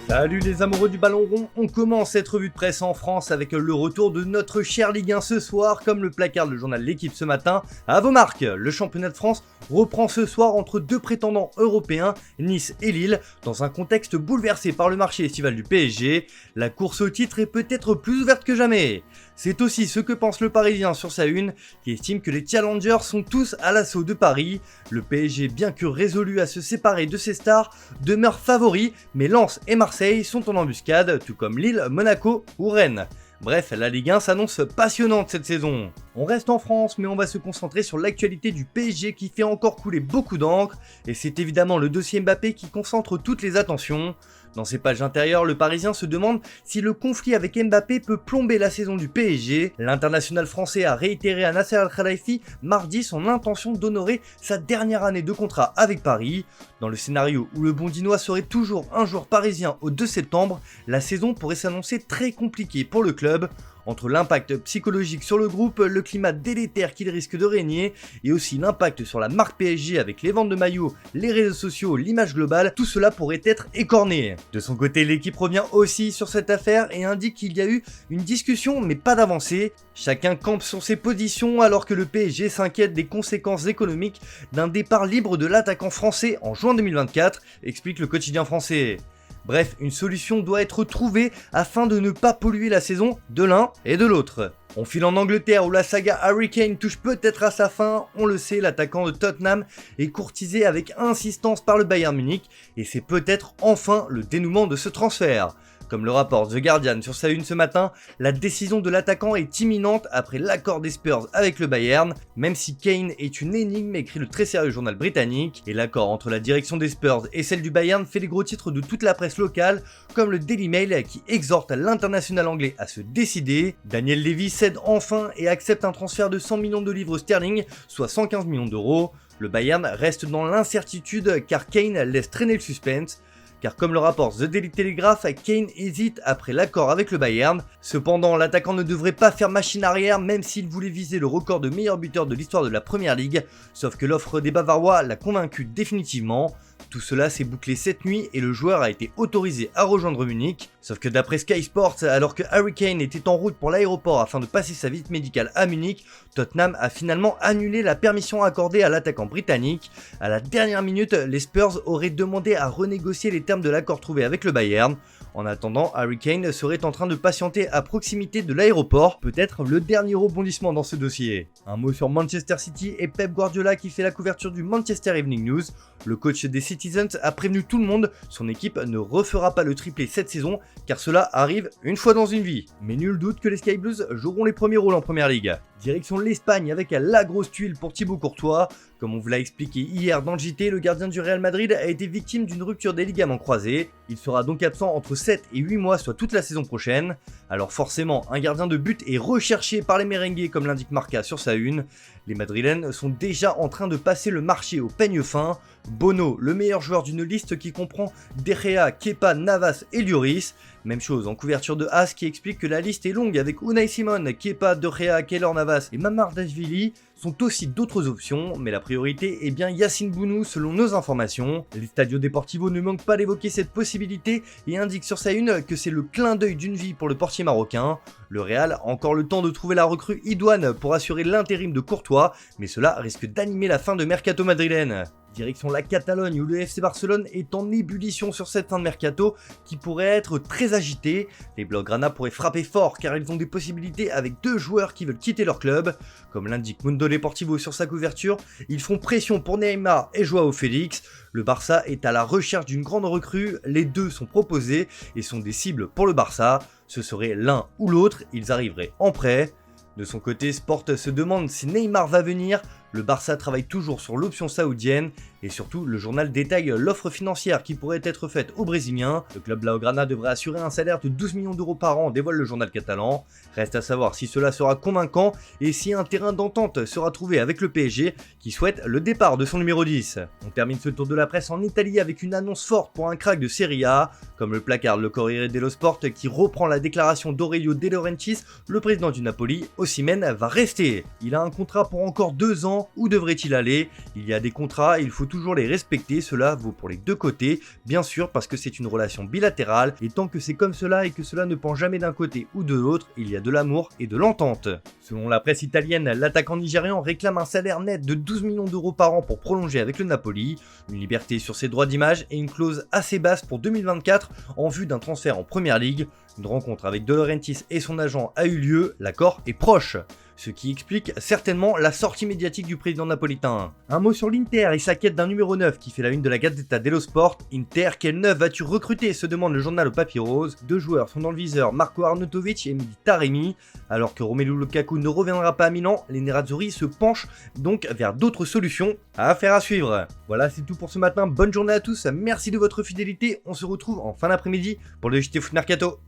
Salut les amoureux du ballon rond, on commence cette revue de presse en France avec le retour de notre chère Ligue 1 ce soir, comme le placarde le journal L'Équipe ce matin. À vos marques, le championnat de France reprend ce soir entre deux prétendants européens, Nice et Lille, dans un contexte bouleversé par le marché estival du PSG. La course au titre est peut-être plus ouverte que jamais. C'est aussi ce que pense le Parisien sur sa une, qui estime que les challengers sont tous à l'assaut de Paris. Le PSG, bien que résolu à se séparer de ses stars, demeure favori, mais Lens et Marseille sont en embuscade, tout comme Lille, Monaco ou Rennes. Bref, la Ligue 1 s'annonce passionnante cette saison. On reste en France, mais on va se concentrer sur l'actualité du PSG qui fait encore couler beaucoup d'encre, et c'est évidemment le dossier Mbappé qui concentre toutes les attentions. Dans ses pages intérieures, le Parisien se demande si le conflit avec Mbappé peut plomber la saison du PSG. L'international français a réitéré à Nasser Al-Khelaifi mardi son intention d'honorer sa dernière année de contrat avec Paris. Dans le scénario où le Bondinois serait toujours un joueur parisien au 2 septembre, la saison pourrait s'annoncer très compliquée pour le club. Entre l'impact psychologique sur le groupe, le climat délétère qu'il risque de régner, et aussi l'impact sur la marque PSG avec les ventes de maillots, les réseaux sociaux, l'image globale, tout cela pourrait être écorné. De son côté, l'équipe revient aussi sur cette affaire et indique qu'il y a eu une discussion mais pas d'avancée. Chacun campe sur ses positions alors que le PSG s'inquiète des conséquences économiques d'un départ libre de l'attaquant français en juin 2024, explique le quotidien français. Bref, une solution doit être trouvée afin de ne pas polluer la saison de l'un et de l'autre. On file en Angleterre où la saga Harry Kane touche peut-être à sa fin. On le sait, l'attaquant de Tottenham est courtisé avec insistance par le Bayern Munich et c'est peut-être enfin le dénouement de ce transfert. Comme le rapporte The Guardian sur sa une ce matin, la décision de l'attaquant est imminente après l'accord des Spurs avec le Bayern, même si Kane est une énigme, écrit le très sérieux journal britannique, et l'accord entre la direction des Spurs et celle du Bayern fait les gros titres de toute la presse locale, comme le Daily Mail qui exhorte l'international anglais à se décider. Daniel Levy cède enfin et accepte un transfert de 100 millions de livres sterling, soit 115 millions d'euros. Le Bayern reste dans l'incertitude car Kane laisse traîner le suspense. Car comme le rapporte The Daily Telegraph, Kane hésite après l'accord avec le Bayern. Cependant, l'attaquant ne devrait pas faire machine arrière même s'il voulait viser le record de meilleur buteur de l'histoire de la Première Ligue. Sauf que l'offre des Bavarois l'a convaincu définitivement. Tout cela s'est bouclé cette nuit et le joueur a été autorisé à rejoindre Munich. Sauf que d'après Sky Sports, alors que Harry Kane était en route pour l'aéroport afin de passer sa visite médicale à Munich, Tottenham a finalement annulé la permission accordée à l'attaquant britannique. À la dernière minute, les Spurs auraient demandé à renégocier les termes de l'accord trouvé avec le Bayern. En attendant, Harry Kane serait en train de patienter à proximité de l'aéroport, peut-être le dernier rebondissement dans ce dossier. Un mot sur Manchester City et Pep Guardiola qui fait la couverture du Manchester Evening News. Le coach des Citizens a prévenu tout le monde, son équipe ne refera pas le triplé cette saison car cela arrive une fois dans une vie. Mais nul doute que les Sky Blues joueront les premiers rôles en Première Ligue. Direction l'Espagne avec la grosse tuile pour Thibaut Courtois. Comme on vous l'a expliqué hier dans le JT, le gardien du Real Madrid a été victime d'une rupture des ligaments croisés. Il sera donc absent entre 7 et 8 mois, soit toute la saison prochaine. Alors forcément, un gardien de but est recherché par les merengues comme l'indique Marca sur sa une. Les Madrilènes sont déjà en train de passer le marché au peigne fin. Bono, le meilleur joueur d'une liste qui comprend De Gea, Kepa, Navas et Lloris. Même chose en couverture de As qui explique que la liste est longue avec Unai Simon, Kepa, De Gea, Keylor Navas et Mamardashvili. Sont aussi d'autres options, mais la priorité est bien Yacine Bounou selon nos informations. L'Estadio Deportivo ne manque pas d'évoquer cette possibilité et indique sur sa une que c'est le clin d'œil d'une vie pour le portier marocain. Le Real a encore le temps de trouver la recrue idoine pour assurer l'intérim de Courtois, mais cela risque d'animer la fin de mercato madrilène. Direction la Catalogne où le FC Barcelone est en ébullition sur cette fin de mercato qui pourrait être très agitée. Les Blaugrana pourraient frapper fort car ils ont des possibilités avec deux joueurs qui veulent quitter leur club. Comme l'indique Mundo Deportivo sur sa couverture, ils font pression pour Neymar et Joao Félix. Le Barça est à la recherche d'une grande recrue, les deux sont proposés et sont des cibles pour le Barça. Ce serait l'un ou l'autre, ils arriveraient en prêt. De son côté, Sport se demande si Neymar va venir. Le Barça travaille toujours sur l'option saoudienne et surtout le journal détaille l'offre financière qui pourrait être faite aux Brésiliens. Le club Blaugrana devrait assurer un salaire de 12 millions d'euros par an, dévoile le journal catalan. Reste à savoir si cela sera convaincant et si un terrain d'entente sera trouvé avec le PSG qui souhaite le départ de son numéro 10. On termine ce tour de la presse en Italie avec une annonce forte pour un crack de Serie A. Comme le placarde le Corriere dello Sport qui reprend la déclaration d'Aurelio De Laurentiis, le président du Napoli, Osimhen va rester. Il a un contrat pour encore 2 ans Milan, où devrait-il aller? Il y a des contrats et il faut toujours les respecter, cela vaut pour les deux côtés, bien sûr parce que c'est une relation bilatérale, et tant que c'est comme cela et que cela ne pend jamais d'un côté ou de l'autre, il y a de l'amour et de l'entente. Selon la presse italienne, l'attaquant nigérian réclame un salaire net de 12 millions d'euros par an pour prolonger avec le Napoli, une liberté sur ses droits d'image et une clause assez basse pour 2024 en vue d'un transfert en Première Ligue. Une rencontre avec De Laurentiis et son agent a eu lieu, l'accord est proche. Ce qui explique certainement la sortie médiatique du président napolitain. Un mot sur l'Inter et sa quête d'un numéro 9 qui fait la une de la Gazzetta dello Sport. Inter, quel neuf vas-tu recruter? Se demande le journal au papier rose. Deux joueurs sont dans le viseur, Marco Arnautovic et Mehdi Taremi. Alors que Romelu Lukaku ne reviendra pas à Milan, les Nerazzurri se penchent donc vers d'autres solutions. Affaire à suivre. Voilà, c'est tout pour ce matin. Bonne journée à tous, merci de votre fidélité. On se retrouve en fin d'après-midi pour le JT Foot Mercato.